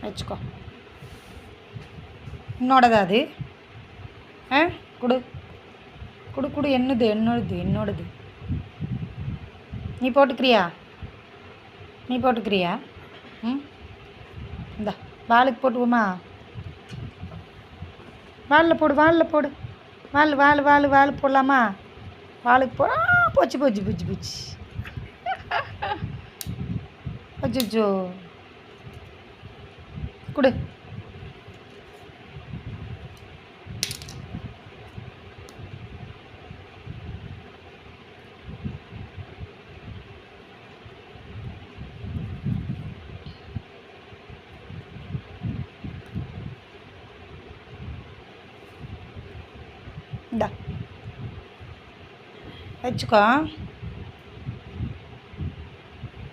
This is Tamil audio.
வச்சுக்கோ. என்னோடதா அது? ஆ கொடு கொடு கொடு. என்னோடது. நீ போட்டுக்கிறியா? ம், இந்தா வாளுக்கு போட்டுவோமா? வாலில் போடு. வால் போடலாமா? வாளுக்கு போச்சு. அச்சோ, கொடு. இந்தா வச்சுக்கோ.